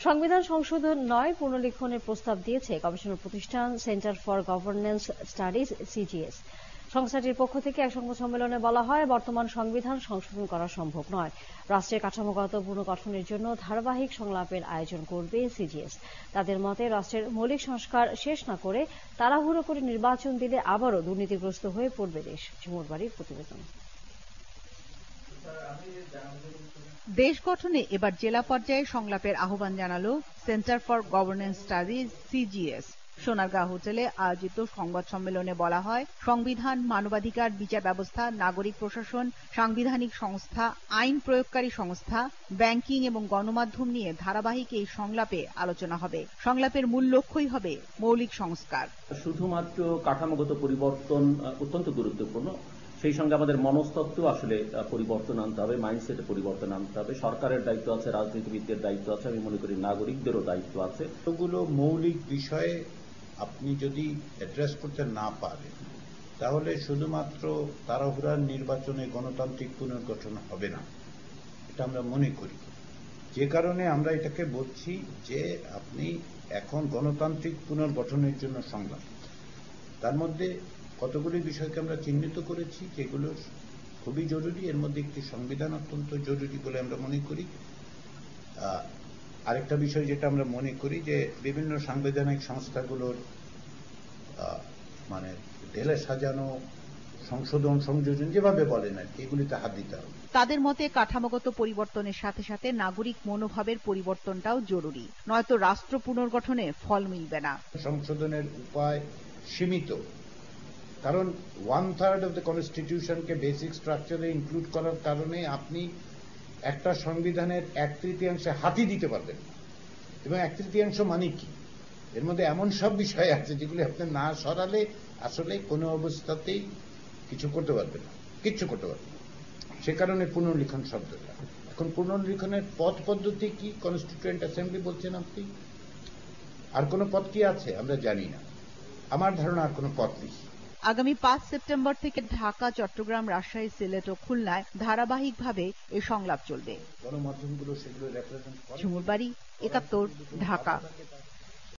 সংবিধান সংশোধন নয় পুনর্লিখনের প্রস্তাব দিয়েছে গবেষণা প্রতিষ্ঠান centre for governance studies CGS. সংস্থাটির পক্ষ থেকে এক সংবাদ সম্মেলনে বলা হয়, বর্তমান সংবিধান সংশোধন করা সম্ভব নয়। রাষ্ট্রের কাঠামোগত পুনর্গঠনের জন্য ধারাবাহিক সংলাপের আয়োজন করবে সিজিএস। তাদের মতে, রাষ্ট্রের মৌলিক সংস্কার শেষ না করে তাড়াহুড়ো করে নির্বাচন দিলে আবারও দুর্নীতিগ্রস্ত হয়ে পড়বে দেশ। ঝুমুর বাড়ির প্রতিবেদন। দেশ গঠনে এবার জেলা পর্যায়ে সংলাপের আহ্বান জানালো centre for governance studies CGS. Sonargaon হোটেলে আয়োজিত সংবাদ সম্মেলনে বলা হয়, সংবিধান, মানবাধিকার, বিচার ব্যবস্থা, নাগরিক প্রশাসন, সাংবিধানিক সংস্থা, আইন প্রয়োগকারী সংস্থা, ব্যাংকিং এবং গণমাধ্যম নিয়ে ধারাবাহিক এই সংলাপে আলোচনা হবে। সংলাপের মূল লক্ষ্যই হবে মৌলিক সংস্কার। শুধুমাত্র কাঠামোগত পরিবর্তন অত্যন্ত গুরুত্বপূর্ণ, সেই সঙ্গে আমাদের মনস্তত্ত্ব আসলে পরিবর্তন আনতে হবে, মাইন্ডসেটে পরিবর্তন আনতে হবে। সরকারের দায়িত্ব আছে, রাজনীতিবিদদের দায়িত্ব আছে, আমি মনে করি নাগরিকদেরও দায়িত্ব আছে। এগুলো মৌলিক বিষয়ে আপনি যদি অ্যাড্রেস করতে না পারেন, তাহলে শুধুমাত্র তাড়াহুড়ার নির্বাচনে গণতান্ত্রিক পুনর্গঠন হবে না, এটা আমরা মনে করি। যে কারণে আমরা এটাকে বলছি যে আপনি এখন গণতান্ত্রিক পুনর্গঠনের জন্য সংলাপ। তার মধ্যে কতগুলি বিষয়কে আমরা চিহ্নিত করেছি যেগুলো খুবই জরুরি। এর মধ্যে একটি সংবিধান অত্যন্ত জরুরি বলে আমরা মনে করি। আরেকটা বিষয় যেটা আমরা মনে করি যে বিভিন্ন সাংবিধানিক সংস্থাগুলোর মানে ঢেলে সাজানো সংশোধন, সংযোজন যেভাবে বলেন আর কি, এগুলিতে হাত দিতে হবে। তাদের মতে, কাঠামোগত পরিবর্তনের সাথে সাথে নাগরিক মনোভাবের পরিবর্তনটাও জরুরি, নয়তো রাষ্ট্র পুনর্গঠনে ফল মিলবে না। সংশোধনের উপায় সীমিত, কারণ 1/3 অফ দ্য কনস্টিটিউশনকে বেসিক স্ট্রাকচারে ইনক্লুড করার কারণে আপনি একটা সংবিধানের 1/3 হাতি দিতে পারবেন। এবং 1/3 মানে কি? এর মধ্যে এমন সব বিষয় আছে যেগুলি আপনি না সরালে আসলে কোনো অবস্থাতেই কিছু করতে পারবেন না, কিচ্ছু করতে পারবেন না। সে কারণে পুনর্লিখন শব্দটা। এখন পুনর্লিখনের পথ পদ্ধতি কি? কনস্টিটিউয়েন্ট অ্যাসেম্বলি বলছেন আপনি, আর কোনো পথ কি আছে আমরা জানি না। আমার ধারণা আর কোনো পথ নেই। আগামী ৫ সেপ্টেম্বর থেকে ঢাকা, চট্টগ্রাম, রাজশাহী, সিলেট ও খুলনায় ধারাবাহিকভাবে এই সংলাপ চলবে। গণমাধ্যমগুলো সেগুলো রেপ্রেজেন্ট করে। ঝুমুর বাড়ি, ৭১, ঢাকা।